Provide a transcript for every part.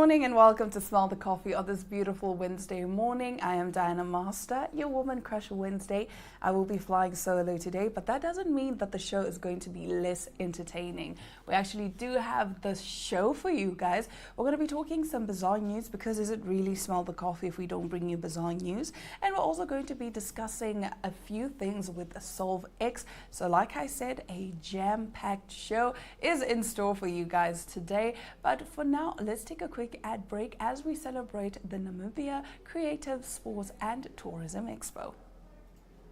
morning and welcome to Smell the Coffee on this beautiful Wednesday morning. I am Diana Master, your Woman Crush Wednesday. I will be flying solo today, but that doesn't mean that the show is going to be less entertaining. We actually do have the show for you guys. We're going to be talking some bizarre news because is it really Smell the Coffee if we don't bring you bizarre news? And we're also going to be discussing a few things with SolveX. So like I said, a jam-packed show is in store for you guys today. But for now, let's take a quick ad break as we celebrate the Namibia Creative Sports and Tourism Expo.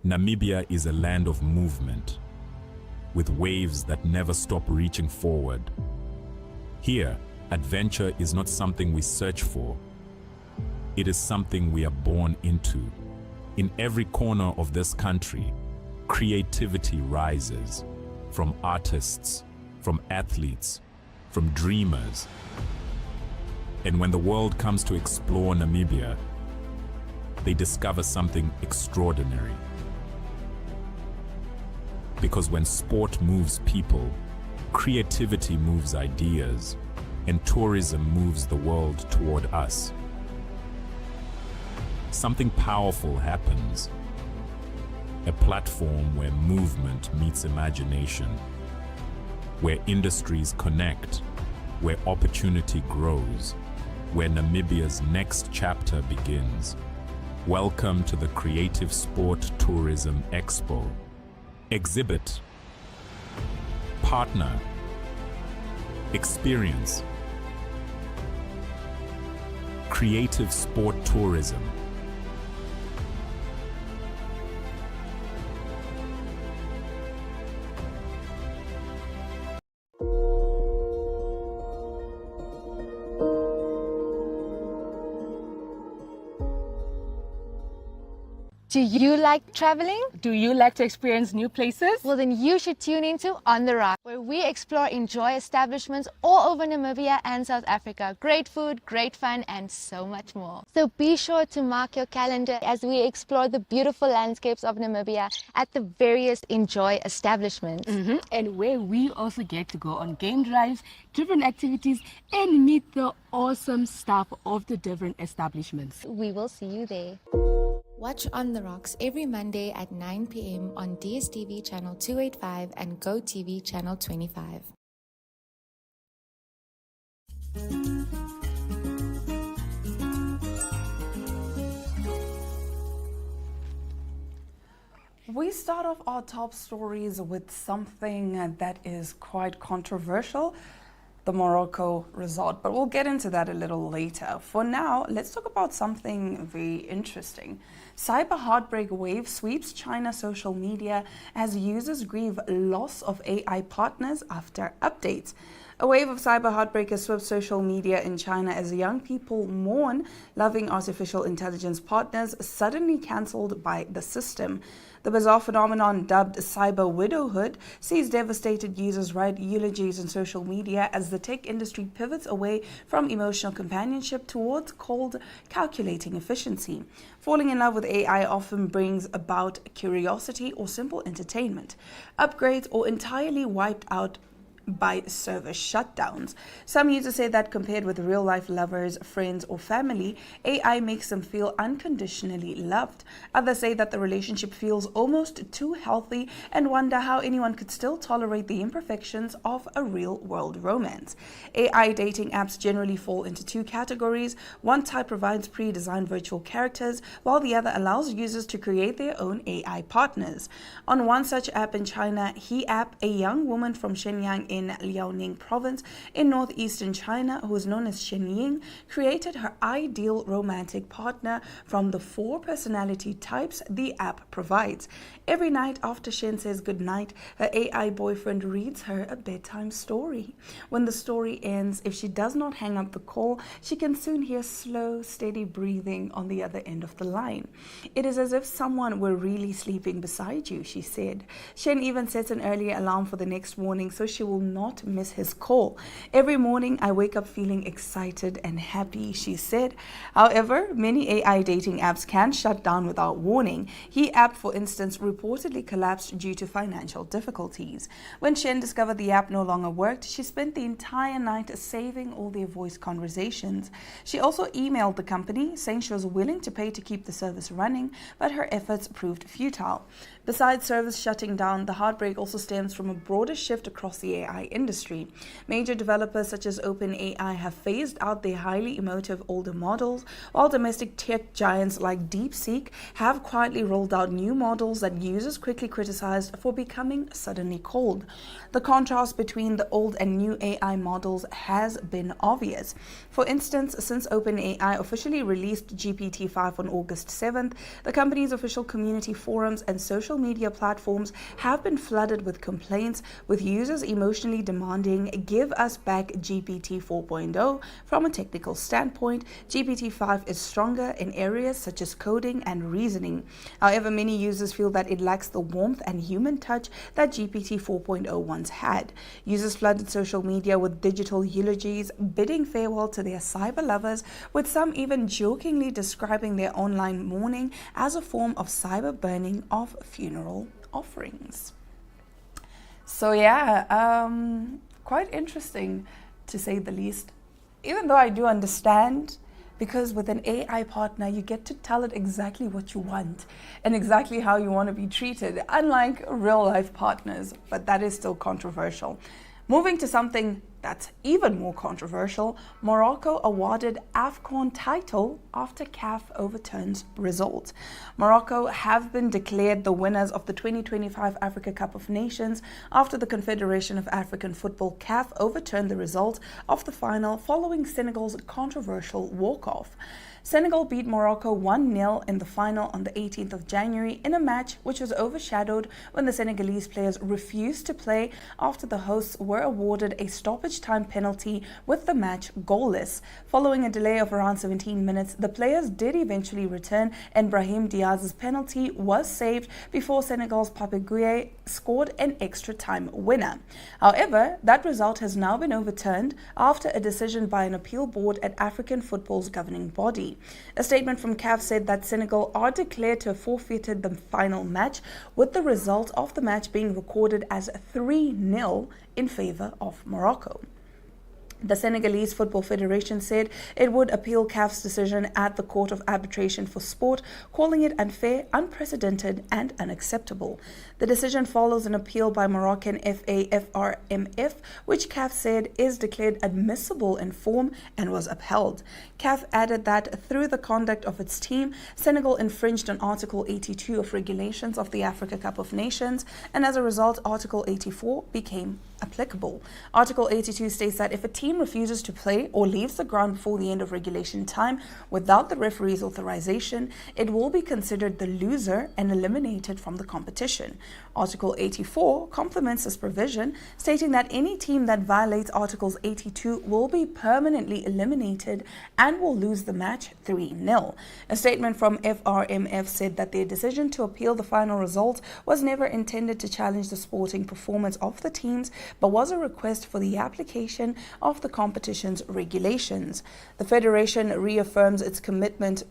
Namibia is a land of movement, with waves that never stop reaching forward. Here, adventure is not something we search for. It is something we are born into. In every corner of this country, creativity rises, from artists, from athletes, from dreamers. And when the world comes to explore Namibia, they discover something extraordinary. Because when sport moves people, creativity moves ideas, and tourism moves the world toward us. Something powerful happens. A platform where movement meets imagination, where industries connect, where opportunity grows, where Namibia's next chapter begins. Welcome to the Creative Sport Tourism Expo. Exhibit, partner, experience. Creative Sport Tourism. Do you like traveling? Do you like to experience new places? Well, then you should tune into On the Rock, where we explore enjoy establishments all over Namibia and South Africa. Great food, great fun, and so much more. So be sure to mark your calendar as we explore the beautiful landscapes of Namibia at the various enjoy establishments. And where we also get to go on game drives, different activities, and meet the awesome staff of the different establishments. We will see you there. Watch On the Rocks every Monday at 9 p.m. on DSTV channel 285 and GoTV channel 25. We start off our top stories with something that is quite controversial, the Morocco resort, but we'll get into that a little later. For now, let's talk about something very interesting. Cyber heartbreak wave sweeps China social media as users grieve loss of AI partners after updates. A wave of cyber heartbreak has swept social media in China as young people mourn loving artificial intelligence partners suddenly cancelled by the system. The bizarre phenomenon dubbed cyber widowhood sees devastated users write eulogies on social media as the tech industry pivots away from emotional companionship towards cold, calculating efficiency. Falling in love with AI often brings about curiosity or simple entertainment. Upgrades or entirely wiped out by server shutdowns. Some users say that compared with real-life lovers, friends, or family, AI makes them feel unconditionally loved. Others say that the relationship feels almost too healthy and wonder how anyone could still tolerate the imperfections of a real-world romance. AI dating apps generally fall into two categories. One type provides pre-designed virtual characters, while the other allows users to create their own AI partners. On one such app in China, He App, a young woman from Shenyang in Liaoning province in northeastern China, who is known as Shen Ying, created her ideal romantic partner from the 4 personality types the app provides. Every night after Shen says goodnight, her AI boyfriend reads her a bedtime story. When the story ends, if she does not hang up the call, she can soon hear slow, steady breathing on the other end of the line. It is as if someone were really sleeping beside you, she said. Shen even sets an early alarm for the next morning so she will not miss his call. Every morning I wake up feeling excited and happy, she said. However, many AI dating apps can shut down without warning. He app, for instance, reportedly collapsed due to financial difficulties. When Shen discovered the app no longer worked, she spent the entire night saving all their voice conversations. She also emailed the company saying she was willing to pay to keep the service running, but her efforts proved futile. Besides service shutting down, the heartbreak also stems from a broader shift across the AI industry. Major developers such as OpenAI have phased out their highly emotive older models, while domestic tech giants like DeepSeek have quietly rolled out new models that users quickly criticized for becoming suddenly cold. The contrast between the old and new AI models has been obvious. For instance, since OpenAI officially released GPT-5 on August 7th, the company's official community forums and social media platforms have been flooded with complaints, with users emotionally demanding, "Give us back GPT 4.0. From a technical standpoint, GPT-5 is stronger in areas such as coding and reasoning. However, many users feel that it lacks the warmth and human touch that GPT 4.0 once had. Users flooded social media with digital eulogies, bidding farewell to their cyber lovers, with some even jokingly describing their online mourning as a form of cyber burning of funeral offerings." So yeah, quite interesting to say the least. Even though I do understand, because with an AI partner, you get to tell it exactly what you want and exactly how you want to be treated, unlike real life partners, but that is still controversial. Moving to something that's even more controversial, Morocco awarded AFCON title after CAF overturns result. Morocco have been declared the winners of the 2025 Africa Cup of Nations after the Confederation of African Football CAF overturned the result of the final following Senegal's controversial walk-off. Senegal beat Morocco 1-0 in the final on the 18th of January in a match which was overshadowed when the Senegalese players refused to play after the hosts were awarded a stoppage time penalty with the match goalless. Following a delay of around 17 minutes, the players did eventually return and Brahim Diaz's penalty was saved before Senegal's Pape Gueye scored an extra time winner. However, that result has now been overturned after a decision by an appeal board at African football's governing body. A statement from CAF said that Senegal are declared to have forfeited the final match, with the result of the match being recorded as 3-0 in favor of Morocco. The Senegalese Football Federation said it would appeal CAF's decision at the Court of Arbitration for Sport, calling it unfair, unprecedented, and unacceptable. The decision follows an appeal by Moroccan FAFRMF, which CAF said is declared admissible in form and was upheld. CAF added that through the conduct of its team, Senegal infringed on Article 82 of regulations of the Africa Cup of Nations, and as a result, Article 84 became applicable. Article 82 states that if a team refuses to play or leaves the ground before the end of regulation time without the referee's authorization, it will be considered the loser and eliminated from the competition. Article 84 complements this provision, stating that any team that violates Articles 82 will be permanently eliminated and will lose the match 3-0. A statement from FRMF said that their decision to appeal the final result was never intended to challenge the sporting performance of the teams, but was a request for the application of the competition's regulations. The Federation reaffirms its commitment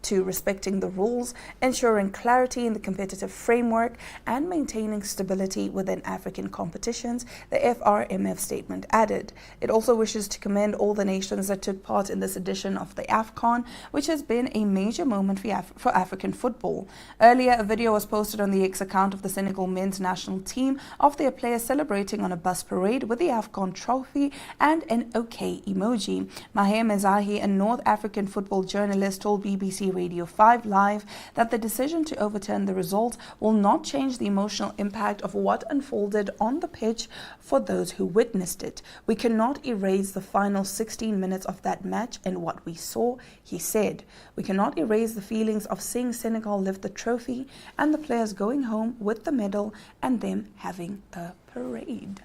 to respecting the rules, ensuring clarity in the competitive framework, and maintaining stability within African competitions, the FRMF statement added. It also wishes to commend all the nations that took part in this edition of the AFCON, which has been a major moment for African football. Earlier, a video was posted on the X account of the Senegal men's national team of their players celebrating on a bus parade with the AFCON trophy and an OK emoji. Maher Mezahi, a North African football journalist, told BBC Radio 5 Live that the decision to overturn the result will not change the emotional impact of what unfolded on the pitch for those who witnessed it. "We cannot erase the final 16 minutes of that match and what we saw," he said. "We cannot erase the feelings of seeing Senegal lift the trophy and the players going home with the medal and them having a parade."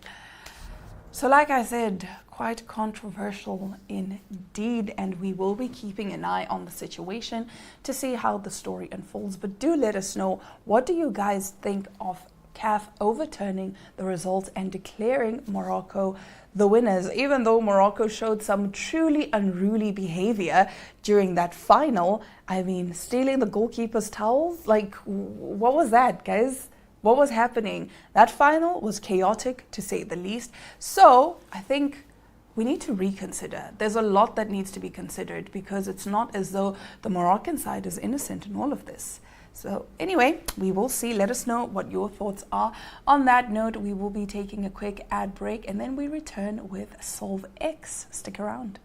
So like I said, quite controversial indeed, and we will be keeping an eye on the situation to see how the story unfolds. But do let us know, what do you guys think of CAF overturning the result and declaring Morocco the winners, even though Morocco showed some truly unruly behavior during that final. I mean, stealing the goalkeeper's towels, like, what was that, guys? What was happening? That final was chaotic, to say the least. So I think we need to reconsider. There's a lot that needs to be considered, because it's not as though the Moroccan side is innocent in all of this. So anyway, we will see. Let us know what your thoughts are. On that note, we will be taking a quick ad break, and then we return with Solve X. Stick around.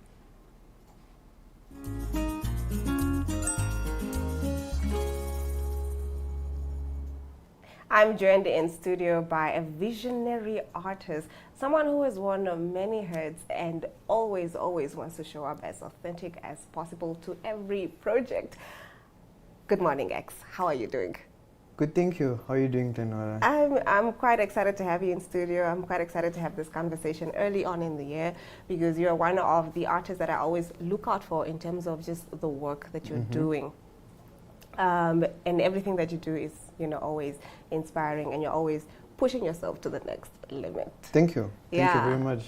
I'm joined in studio by a visionary artist, someone who has worn many hats and always wants to show up as authentic as possible to every project. Good morning, X. How are you doing? Good, thank you. How are you doing, Tenora? I'm quite excited to have you in studio. I'm quite excited to have this conversation early on in the year, because you're one of the artists that I always look out for in terms of just the work that you're doing. And everything that you do is, always inspiring, and you're always pushing yourself to the next limit. Thank you. Thank you very much.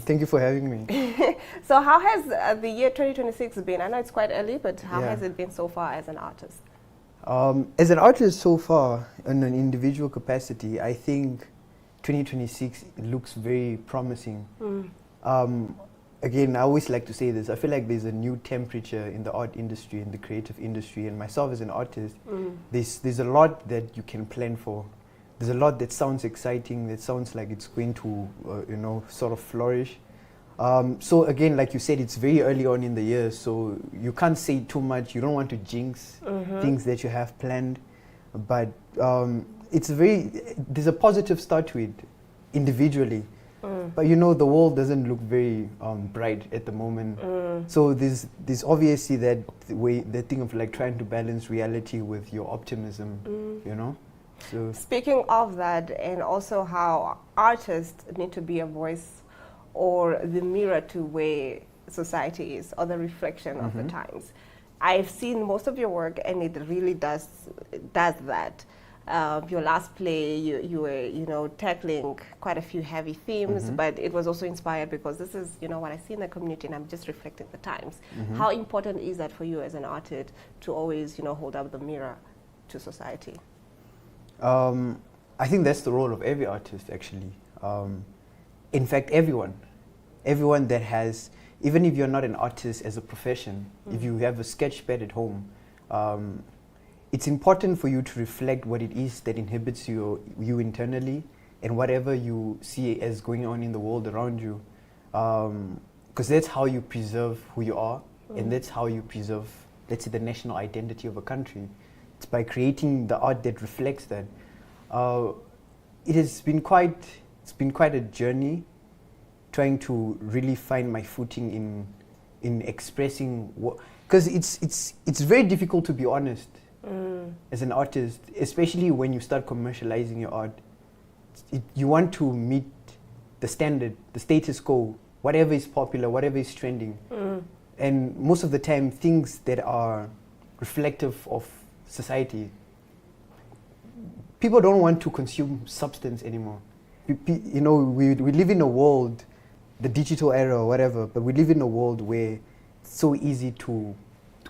Thank you for having me. So how has the year 2026 been? I know it's quite early, but how has it been so far as an artist? As an artist so far, in an individual capacity, I think 2026 looks very promising. Again, I always like to say this. I feel like there's a new temperature in the art industry, in the creative industry, and myself as an artist, there's a lot that you can plan for. There's a lot that sounds exciting, that sounds like it's going to, sort of flourish. So again, like you said, it's very early on in the year, so you can't say too much. You don't want to jinx things that you have planned, but there's a positive start to it individually. But the world doesn't look very bright at the moment. So there's obviously that thing of like trying to balance reality with your optimism, So speaking of that, and also how artists need to be a voice or the mirror to where society is, or the reflection of the times. I've seen most of your work, and it really does that. Your last play, you were, tackling quite a few heavy themes, but it was also inspired because this is, what I see in the community, and I'm just reflecting the times. How important is that for you as an artist to always, hold up the mirror to society? I think that's the role of every artist, actually. In fact, everyone that has, even if you're not an artist as a profession, if you have a sketch pad at home, it's important for you to reflect what it is that inhibits you internally, and whatever you see as going on in the world around you, because that's how you preserve who you are, and that's how you preserve, let's say, the national identity of a country. It's by creating the art that reflects that. It's been quite a journey, trying to really find my footing in expressing what, because it's very difficult to be honest as an artist, especially when you start commercializing your art. You want to meet the standard, the status quo, whatever is popular, whatever is trending, and most of the time things that are reflective of society. People don't want to consume substance anymore. We live in a world, the digital era or whatever, but we live in a world where it's so easy to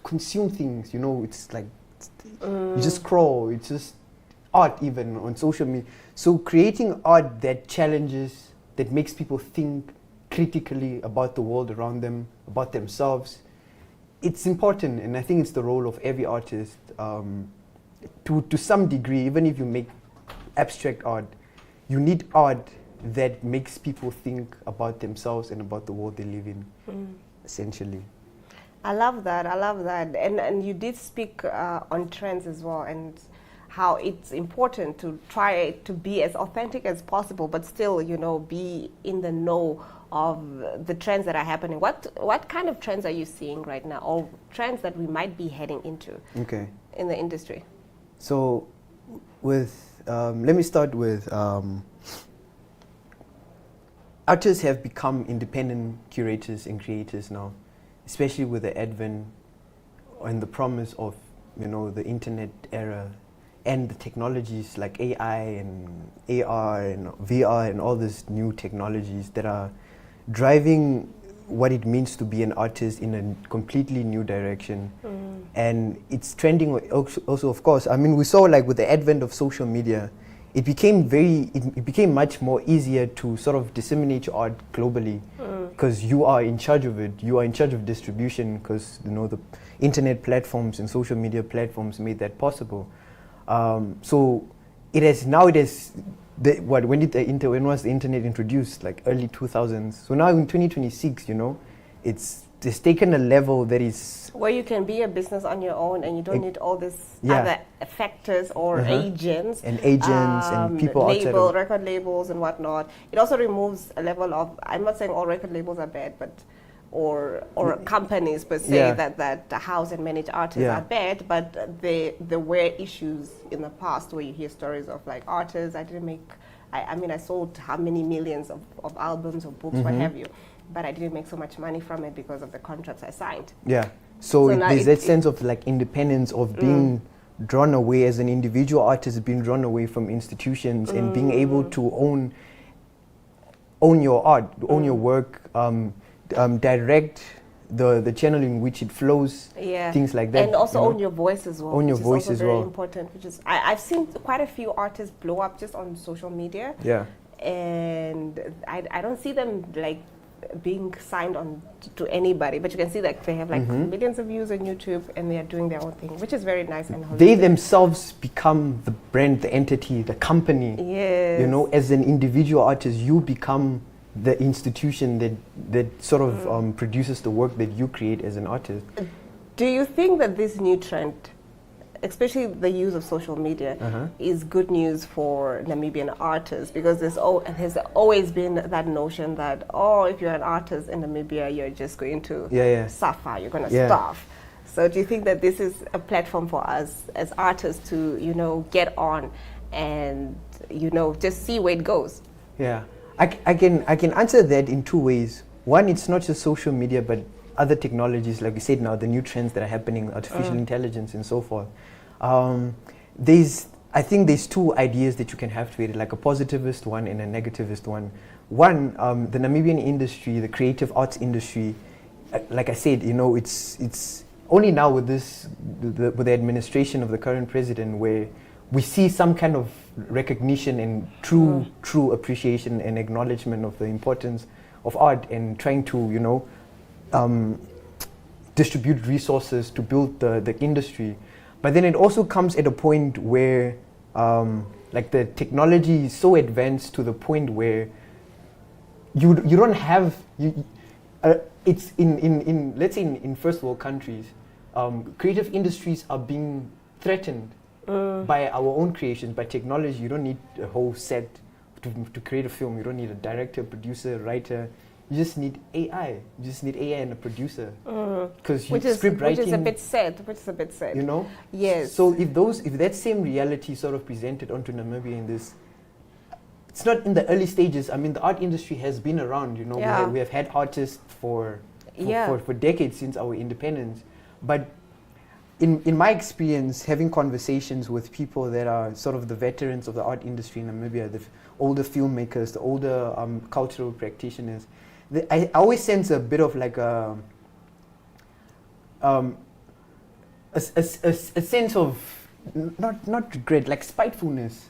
consume things. It's like you just scroll. It's just art, even on social media. So creating art that challenges, that makes people think critically about the world around them, about themselves, it's important, and I think it's the role of every artist to some degree. Even if you make abstract art, you need art that makes people think about themselves and about the world they live in, essentially. I love that. And you did speak on trends as well, and how it's important to try to be as authentic as possible, but still, be in the know of the trends that are happening. What kind of trends are you seeing right now, or trends that we might be heading into in the industry? So let me start with artists have become independent curators and creators now, especially with the advent and the promise of the internet era. and the technologies like AI and AR and VR and all these new technologies that are driving what it means to be an artist in a completely new direction. And it's trending also, of course. I mean, we saw like with the advent of social media, it became it became much more easier to sort of disseminate your art globally, because you are in charge of it. You are in charge of distribution, because you know the internet platforms and social media platforms made that possible. So it has when was the internet introduced? Like early 2000s. So now in 2026, you know, it's taken a level that is where you can be a business on your own and you don't need all these Yeah. other factors or agents and people outside of record labels and whatnot. It also removes a level of, I'm not saying all record labels are bad, but or companies per se Yeah. that house and manage artists Yeah. are bad, but there were issues in the past where you hear stories of like artists, I mean I sold how many millions of albums or books, what have you, but I didn't make so much money from it because of the contracts I signed. Yeah. So So now there's that sense of like independence of being drawn away as an individual artist, being drawn away from institutions and being able to own your art, own your work, direct the channel in which it flows, things like that. And also you know? own your voice as well. Own your which voice is also as very well. important. Which is I've seen quite a few artists blow up just on social media. Yeah. And I don't see them like being signed on to anybody, but you can see that they have like millions of views on YouTube and they are doing their own thing, which is very nice and holistic. They themselves become the brand, the entity, the company. Yes. You know, as an individual artist, you become the institution that sort of produces the work that you create as an artist. Do you think that this new trend, especially the use of social media, is good news for Namibian artists? Because there's always been that notion that, if you're an artist in Namibia, you're just going to suffer, you're going to starve. So do you think that this is a platform for us as artists to, you know, get on and, you know, just see where it goes? Yeah. I can answer that in two ways. One, it's not just social media, but other technologies, like you said now, the new trends that are happening, artificial intelligence and so forth. I think there's two ideas that you can have to it, like a positivist one and a negativist one. One, the Namibian industry, the creative arts industry, like I said, you know, it's only now with with the administration of the current president where we see some kind of recognition and true appreciation and acknowledgement of the importance of art and trying to, you know, distribute resources to build the industry. But then it also comes at a point where like the technology is so advanced to the point where you don't have it's in let's say in first world countries, creative industries are being threatened by our own creations, by technology. You don't need a whole set to create a film. You don't need a director, producer, writer. You just need AI. You just need AI and a producer. Because script writing, which is a bit sad. You know. Yes. So if that same reality sort of presented onto Namibia in this, it's not in the early stages. I mean, the art industry has been around. You know, we have had artists for decades since our independence. But in my experience, having conversations with people that are sort of the veterans of the art industry in Namibia, the older filmmakers, the older cultural practitioners, I always sense a bit of like a sense of not regret, like spitefulness.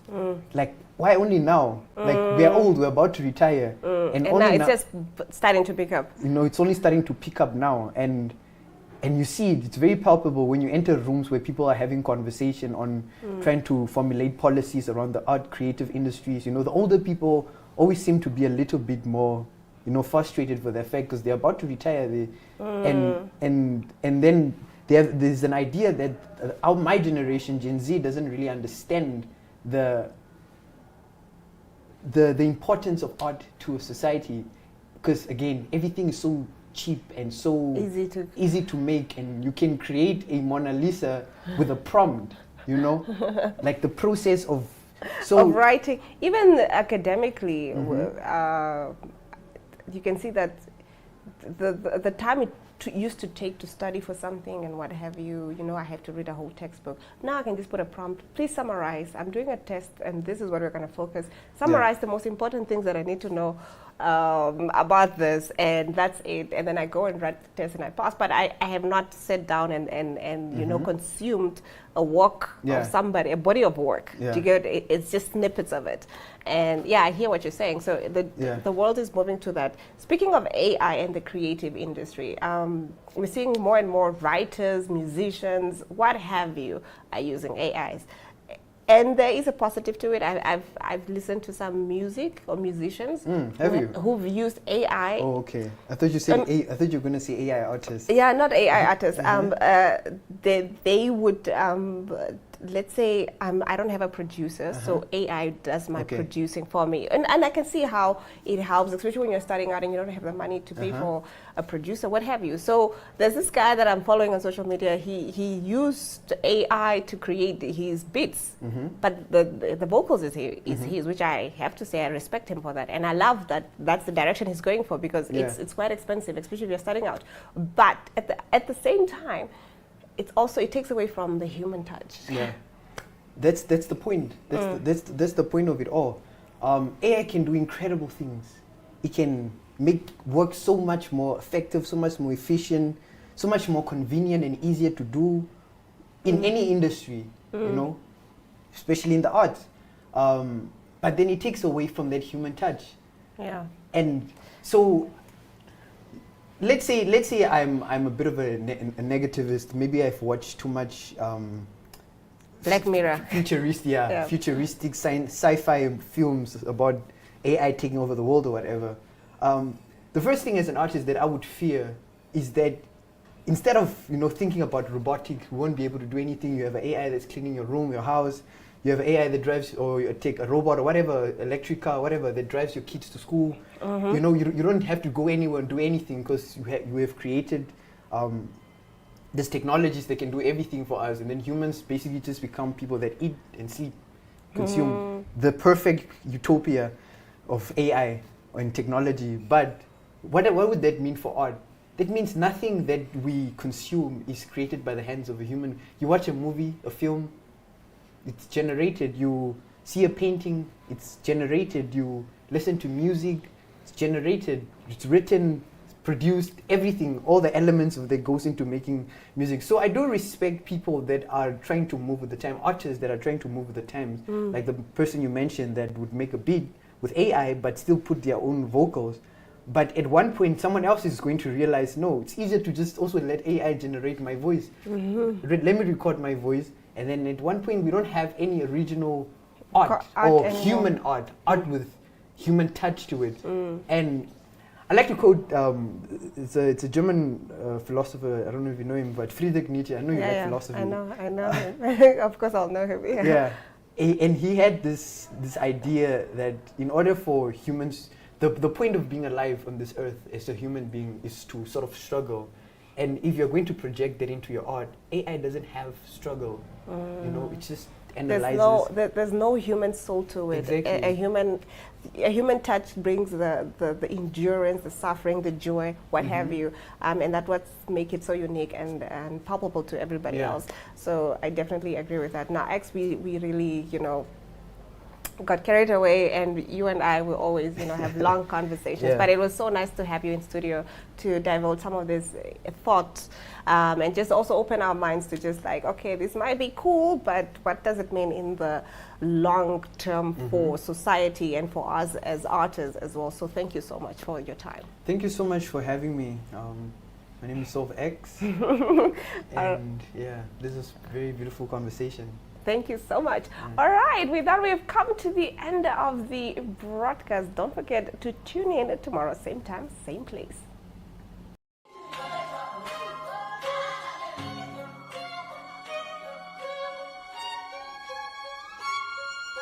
Like, why only now? Like, we are old, we're about to retire, and now it's just starting to pick up. You know, it's only starting to pick up now, and you see it's very palpable when you enter rooms where people are having conversation on trying to formulate policies around the art creative industries. You know, the older people always seem to be a little bit more, you know, frustrated with the fact because they're about to retire. And then there's an idea that my generation, Gen Z, doesn't really understand the importance of art to a society, because again, everything is so cheap and so easy to make, and you can create a Mona Lisa with a prompt, you know, like the process of writing, even academically, you can see that the time it used to take to study for something and what have you, I have to read a whole textbook. Now I can just put a prompt, please summarize. I'm doing a test and this is what we're going to focus. Summarize the most important things that I need to know about this, and that's it. And then I go and write the test and I pass. But I have not sat down and consumed a work of somebody, a body of work. Yeah. To get it's just snippets of it. And I hear what you're saying. So the world is moving to that. Speaking of AI and the creative industry, we're seeing more and more writers, musicians, what have you, are using AIs. And there is a positive to it. I've listened to some music or musicians who've used AI. Oh, okay. I thought you said I thought you were going to say AI artists. Yeah, not AI artists. They would, let's say, I don't have a producer, so AI does my producing for me. And I can see how it helps, especially when you're starting out and you don't have the money to pay for a producer, what have you. So there's this guy that I'm following on social media. He used AI to create his beats, but the vocals is his, which I have to say I respect him for that. And I love that that's the direction he's going for, because it's quite expensive, especially if you're starting out. But at the same time, it takes away from the human touch. Yeah, that's the point. That's the point of it all. AI can do incredible things. It can make work so much more effective, so much more efficient, so much more convenient and easier to do in any industry. Especially in the arts. But then it takes away from that human touch. Yeah. And so let's say I'm a bit of a negativist. Maybe I've watched too much Black Mirror. Futuristic sci-fi films about AI taking over the world or whatever. The first thing as an artist that I would fear is that instead of thinking about robotics, we won't be able to do anything. You have an AI that's cleaning your room, your house. You have AI that drives, or you take a robot or whatever, electric car, whatever, that drives your kids to school. You don't have to go anywhere and do anything, because you have created these technologies that can do everything for us, and then humans basically just become people that eat and sleep, consume. The perfect utopia of AI and technology. But what would that mean for art? That means nothing that we consume is created by the hands of a human. You watch a movie, a film, it's generated. You see a painting, it's generated. You listen to music, it's generated. It's written, it's produced, everything, all the elements that goes into making music. So I do respect people that are trying to move with the time, artists that are trying to move with the times, like the person you mentioned that would make a beat with AI but still put their own vocals. But at one point, someone else is going to realize, no, it's easier to just also let AI generate my voice. Let me record my voice. And then at one point, we don't have any original art or anymore. Human art with human touch to it. And I like to quote, it's a German philosopher, I don't know if you know him, but Friedrich Nietzsche. I know you like philosophy. I know him. Of course I'll know him. Yeah. And he had this idea that in order for humans, the point of being alive on this earth as a human being is to sort of struggle. And if you're going to project that into your art, AI doesn't have struggle. It just analyzes. There's no human soul to it. Exactly. A human touch brings the endurance, the suffering, the joy, what have you, and that's what makes it so unique and palpable to everybody else. So I definitely agree with that. Now, X, we really, got carried away, and you and I will always, have long conversations. But it was so nice to have you in studio to divulge some of these thoughts, and just also open our minds to just like, okay, this might be cool, but what does it mean in the long term for society and for us as artists as well? So thank you so much for your time. Thank you so much for having me. My name is Solve X, and this is a very beautiful conversation. Thank you so much. All right, with that, we've come to the end of the broadcast. Don't forget to tune in tomorrow, same time, same place.